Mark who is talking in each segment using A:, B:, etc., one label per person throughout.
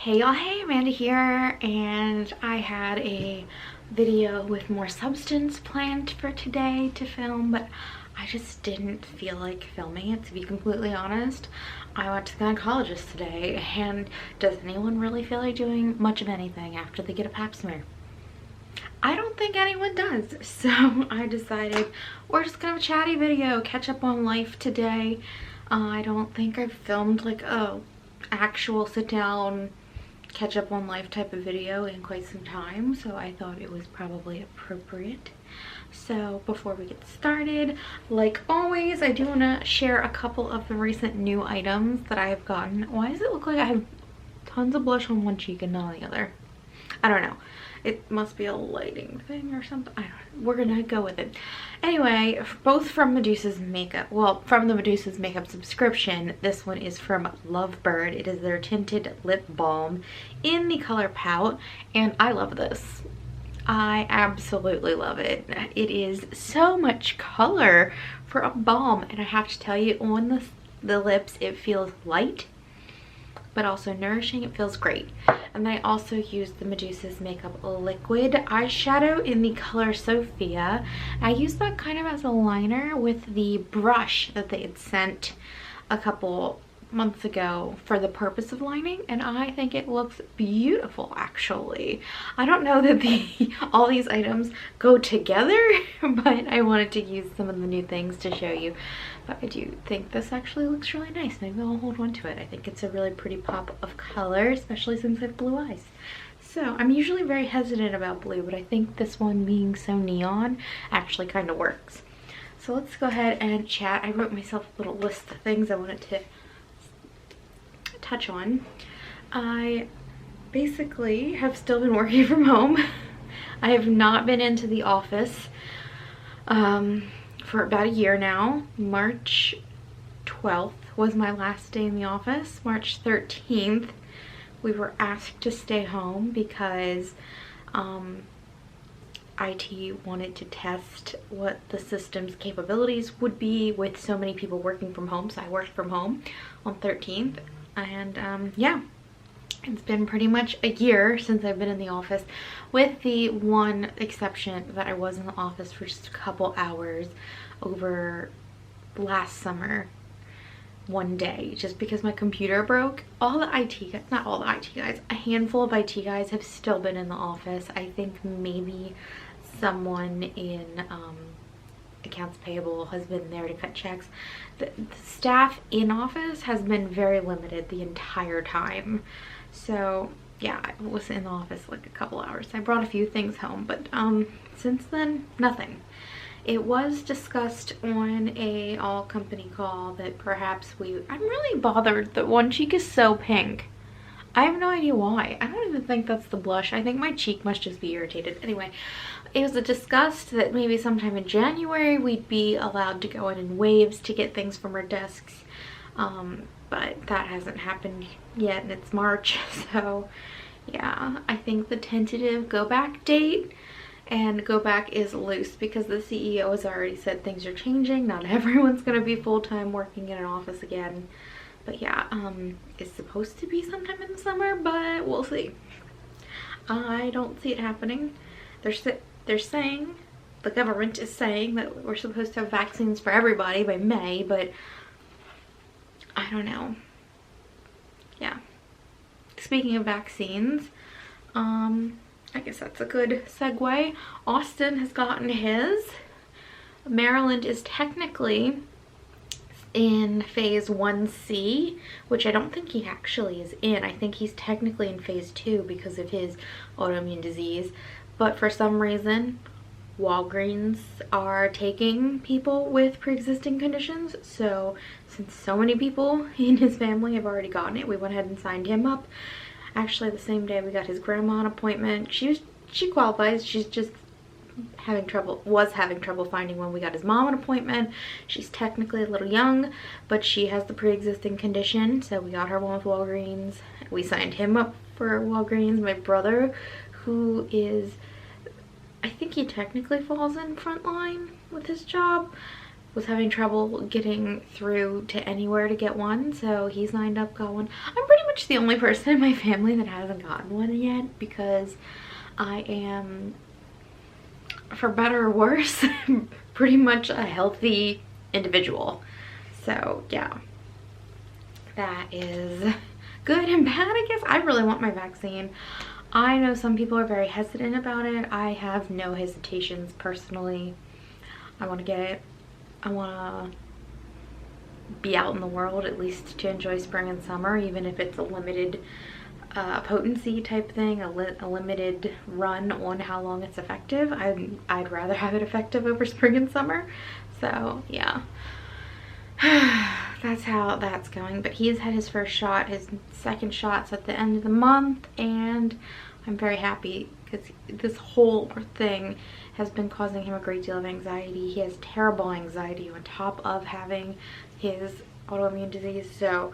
A: Hey y'all, hey, Amanda here, and I had a video with more substance planned for today to film, but I just didn't feel like filming it, to be completely honest. I went to the gynecologist today, and does anyone really feel like doing much of anything after they get a pap smear? I don't think anyone does, so I decided we're just gonna have a chatty video, catch up on life today. I don't think I've filmed like a actual sit down catch up on life type of video in quite some time, so I thought it was probably appropriate. So before we get started, like always, I do want to share a couple of the recent new items that I have gotten. Why does it look like I have tons of blush on one cheek and not on the other? I don't know. It must be a lighting thing or something. I don't know. We're gonna go with it. Anyway, both from Medusa's makeup. Well, from the Medusa's makeup subscription. This one is from Lovebird. It is their tinted lip balm in the color Pout, and I love this. I absolutely love it. It is so much color for a balm, and I have to tell you, on the lips, it feels light but also nourishing. It feels great. And I also used the Medusa's Makeup Liquid eyeshadow in the color Sophia. I used that kind of as a liner with the brush that they had sent a couple months ago for the purpose of lining, and I think it looks beautiful actually. I don't know that all these items go together, but I wanted to use some of the new things to show you. But I do think this actually looks really nice. Maybe I'll hold on to it. I think it's a really pretty pop of color, especially since I have blue eyes. So I'm usually very hesitant about blue, but I think this one being so neon actually kind of works. So let's go ahead and chat. I wrote myself a little list of things I wanted to touch on. I basically have still been working from home. I have not been into the office for about a year now. March 12th was my last day in the office. March 13th we were asked to stay home because IT wanted to test what the system's capabilities would be with so many people working from home. So I worked from home on 13th. And yeah, it's been pretty much a year since I've been in the office, with the one exception that I was in the office for just a couple hours over last summer, one day, just because my computer broke. All the IT guys, not all the IT guys, a handful of IT guys have still been in the office. I think maybe someone in accounts payable has been there to cut checks. The staff in office has been very limited the entire time. So yeah, I was in the office like a couple hours. I brought a few things home, but since then, nothing. It was discussed on a all company call that perhaps I'm really bothered that one cheek is so pink. I have no idea why. I don't even think that's the blush. I think my cheek must just be irritated. Anyway, it was discussed that maybe sometime in January we'd be allowed to go in waves to get things from our desks. But that hasn't happened yet, and it's March. So yeah, I think the tentative go back date, and go back is loose because the CEO has already said things are changing. Not everyone's gonna be full-time working in an office again. But yeah, it's supposed to be sometime in the summer, but we'll see. I don't see it happening. They're saying, the government is saying that we're supposed to have vaccines for everybody by May, but I don't know. Yeah. Speaking of vaccines, I guess that's a good segue. Austin has gotten his. Maryland is technically in phase 1C, which I don't think he actually is in. I think he's technically in phase 2 because of his autoimmune disease. But for some reason, Walgreens are taking people with pre-existing conditions. So since so many people in his family have already gotten it, we went ahead and signed him up. Actually, the same day we got his grandma an appointment. She qualifies. She's just was having trouble finding when we got his mom an appointment. She's technically a little young, but she has the pre-existing condition, so we got her one with Walgreens. We signed him up for Walgreens. My brother, who is, I think he technically falls in frontline with his job, was having trouble getting through to anywhere to get one, so he signed up, got one. I'm pretty much the only person in my family that hasn't gotten one yet, because I am, for better or worse, pretty much a healthy individual. So yeah, that is good and bad, I guess. I really want my vaccine. I know some people are very hesitant about it. I have no hesitations personally. I want to get it. I want to be out in the world, at least to enjoy spring and summer, even if it's a limited potency type thing, a limited run on how long it's effective. I'd rather have it effective over spring and summer. So yeah, that's how that's going. But he has had his first shot. His second shot's at the end of the month, and I'm very happy because this whole thing has been causing him a great deal of anxiety. He has terrible anxiety on top of having his autoimmune disease, so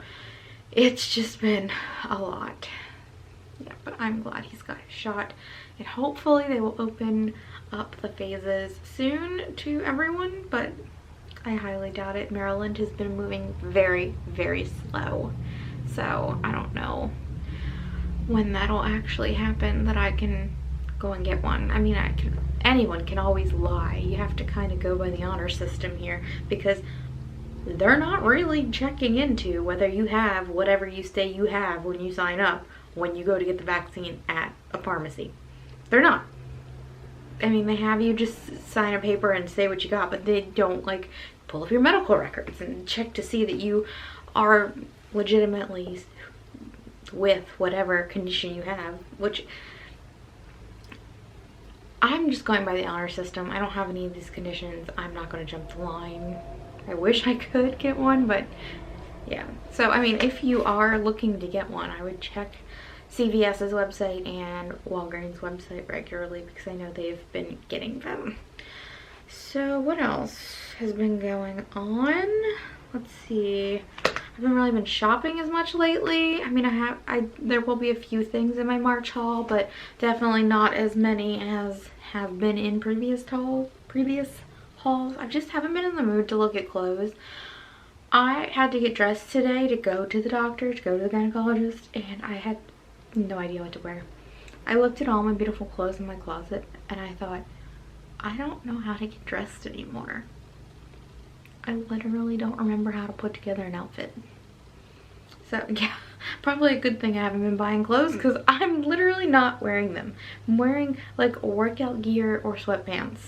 A: it's just been a lot. Yeah, but I'm glad he's got his shot, and hopefully they will open up the phases soon to everyone, but I highly doubt it. Maryland has been moving very, very slow, so I don't know when that'll actually happen that I can go and get one. I mean, anyone can always lie. You have to kind of go by the honor system here, because they're not really checking into whether you have whatever you say you have when you sign up, when you go to get the vaccine at a pharmacy. They're not. I mean, they have you just sign a paper and say what you got, but they don't like pull up your medical records and check to see that you are legitimately with whatever condition you have, which I'm just going by the honor system. I don't have any of these conditions. I'm not going to jump the line. I wish I could get one, but yeah. So, I mean, if you are looking to get one, I would check CVS's website and Walgreens' website regularly, because I know they've been getting them. So, what else has been going on? Let's see. I haven't really been shopping as much lately. I mean, there will be a few things in my March haul, but definitely not as many as have been in previous hauls. I just haven't been in the mood to look at clothes. I had to get dressed today to go to the doctor, to go to the gynecologist, and I had no idea what to wear. I looked at all my beautiful clothes in my closet, and I thought, I don't know how to get dressed anymore. I literally don't remember how to put together an outfit. So yeah, probably a good thing I haven't been buying clothes, because I'm literally not wearing them. I'm wearing like workout gear or sweatpants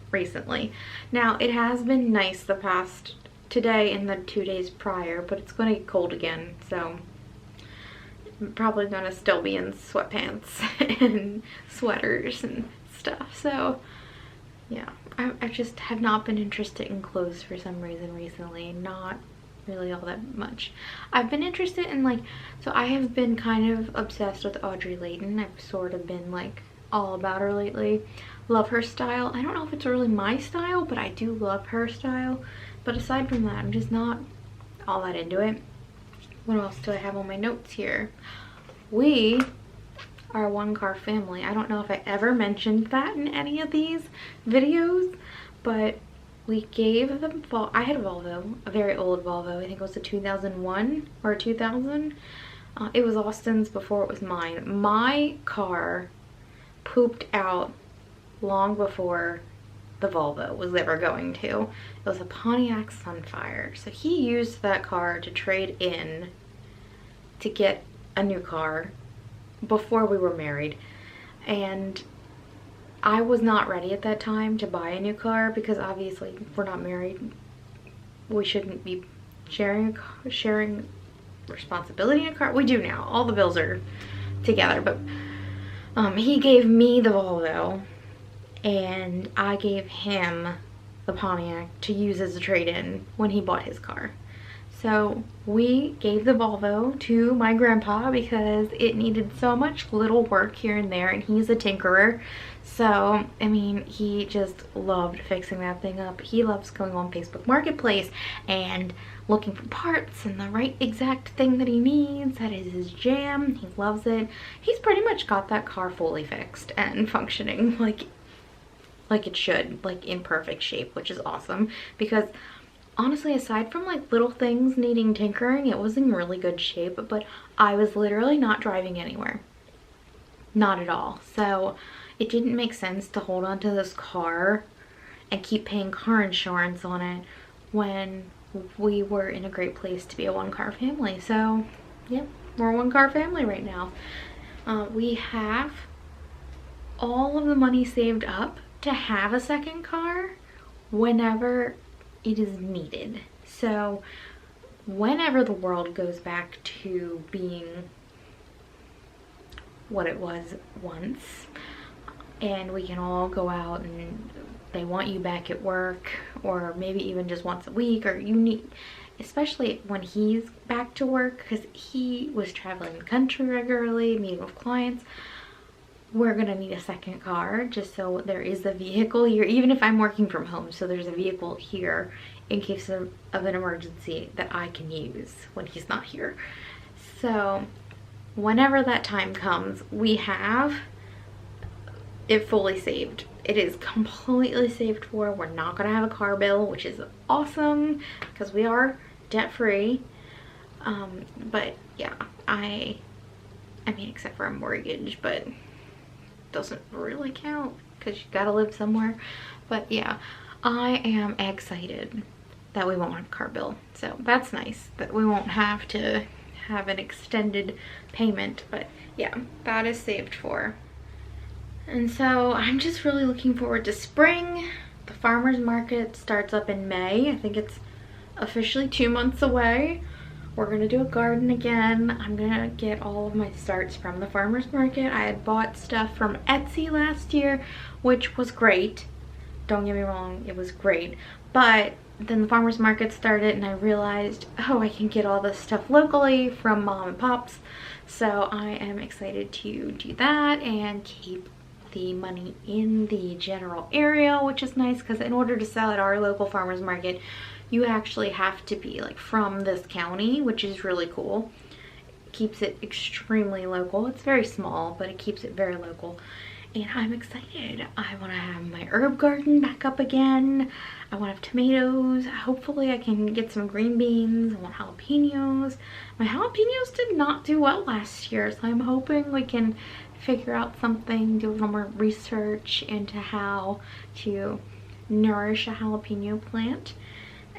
A: recently. Now, it has been nice the past today and the 2 days prior, but it's going to get cold again, so I'm probably going to still be in sweatpants and sweaters and stuff. So yeah, I just have not been interested in clothes for some reason recently. Not really all that much. I've been interested in so I have been kind of obsessed with Audrey Layton. I've sort of been like all about her lately. Love her style. I don't know if it's really my style, but I do love her style. But aside from that, I'm just not all that into it. What else do I have on my notes here? We are a one-car family. I don't know if I ever mentioned that in any of these videos, but we gave them, I had a Volvo, a very old Volvo. I think it was a 2001 or a 2000. It was Austin's before it was mine. My car pooped out long before the Volvo was ever going to. It was a Pontiac Sunfire. So he used that car to trade in to get a new car before we were married. And I was not ready at that time to buy a new car, because obviously if we're not married, we shouldn't be sharing responsibility in a car. We do now. All the bills are together, but he gave me the Volvo and I gave him the Pontiac to use as a trade-in when he bought his car. So we gave the Volvo to my grandpa because it needed so much little work here and there, and he's a tinkerer. So, I mean, he just loved fixing that thing up. He loves going on Facebook Marketplace and looking for parts and the right exact thing that he needs. That is his jam. He loves it. He's pretty much got that car fully fixed and functioning like it should, like in perfect shape, which is awesome, because honestly, aside from like little things needing tinkering, it was in really good shape, but I was literally not driving anywhere. Not at all. So it didn't make sense to hold on to this car and keep paying car insurance on it when we were in a great place to be a one-car family. So yeah, we're a one-car family right now. We have all of the money saved up to have a second car whenever it is needed. So whenever the world goes back to being what it was once, and we can all go out and they want you back at work, or maybe even just once a week, or you need, especially when he's back to work, because he was traveling the country regularly, meeting with clients, we're gonna need a second car just so there is a vehicle here, even if I'm working from home, so there's a vehicle here in case of an emergency that I can use when he's not here. So whenever that time comes, we have it fully saved. It is completely saved for. We're not gonna have a car bill, which is awesome because we are debt free. But yeah, I mean, except for a mortgage, but doesn't really count because you gotta live somewhere. But yeah, I am excited that we won't have a car bill. So that's nice that we won't have to have an extended payment. But yeah, that is saved for. And so I'm just really looking forward to spring. The farmer's market starts up in May. I think it's officially 2 months away. We're gonna do a garden again. I'm gonna get all of my starts from the farmer's market. I had bought stuff from Etsy last year, which was great. Don't get me wrong, it was great. But then the farmer's market started and I realized, oh, I can get all this stuff locally from mom and pops. So I am excited to do that and keep the money in the general area, which is nice because in order to sell at our local farmer's market, you actually have to be like from this county, which is really cool. It keeps it extremely local. It's very small, but it keeps it very local. And I'm excited. I want to have my herb garden back up again. I want to have tomatoes. Hopefully I can get some green beans. I want jalapenos. My jalapenos did not do well last year, so I'm hoping we can figure out something, do a little more research into how to nourish a jalapeno plant.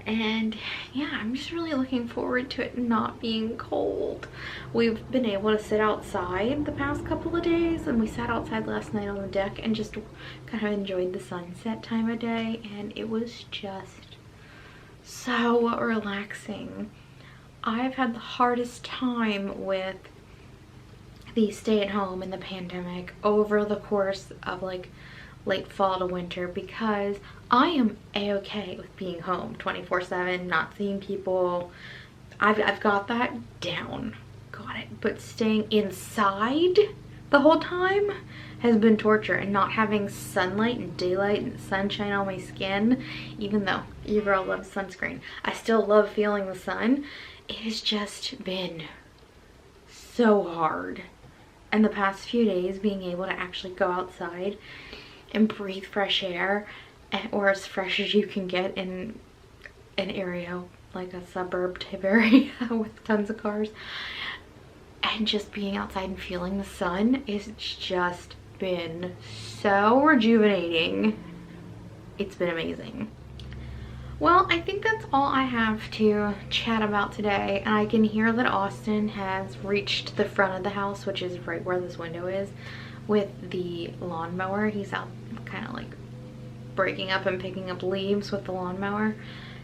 A: And yeah, I'm just really looking forward to it not being cold. We've been able to sit outside the past couple of days, and we sat outside last night on the deck and just kind of enjoyed the sunset time of day, and it was just so relaxing. I've had the hardest time with the stay-at-home and the pandemic over the course of like late fall to winter, because I am a-okay with being home 24/7, not seeing people. I've got that down, got it. But staying inside the whole time has been torture, and not having sunlight and daylight and sunshine on my skin, even though your girl loves sunscreen, I still love feeling the sun. It has just been so hard. And the past few days, being able to actually go outside and breathe fresh air, or as fresh as you can get in an area like a suburb type area with tons of cars, and just being outside and feeling the sun, is just been so rejuvenating. It's been amazing. Well, I think that's all I have to chat about today. And I can hear that Austin has reached the front of the house, which is right where this window is, with the lawnmower. He's out kind of like breaking up and picking up leaves with the lawnmower.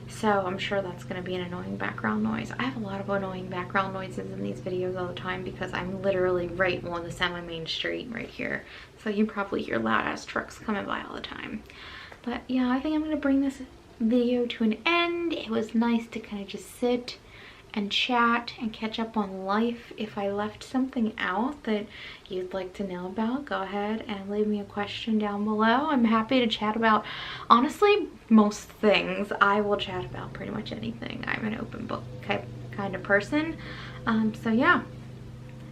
A: So I'm sure that's going to be an annoying background noise. I have a lot of annoying background noises in these videos all the time because I'm literally right on the semi-main street right here. So you probably hear loud ass trucks coming by all the time. But yeah, I think I'm going to bring this video to an end. It was nice to kind of just sit and chat and catch up on life. If I left something out that you'd like to know about, go ahead and leave me a question down below. I'm happy to chat about, honestly, most things. I will chat about pretty much anything. I'm an open book kind of person. So yeah,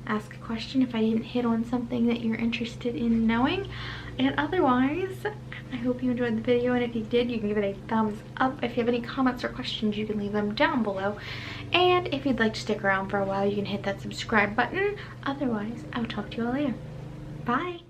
A: ask a question if I didn't hit on something that you're interested in knowing. And otherwise, I hope you enjoyed the video, and if you did, you can give it a thumbs up. If you have any comments or questions, you can leave them down below. And if you'd like to stick around for a while, you can hit that subscribe button. Otherwise, I'll talk to you all later. Bye!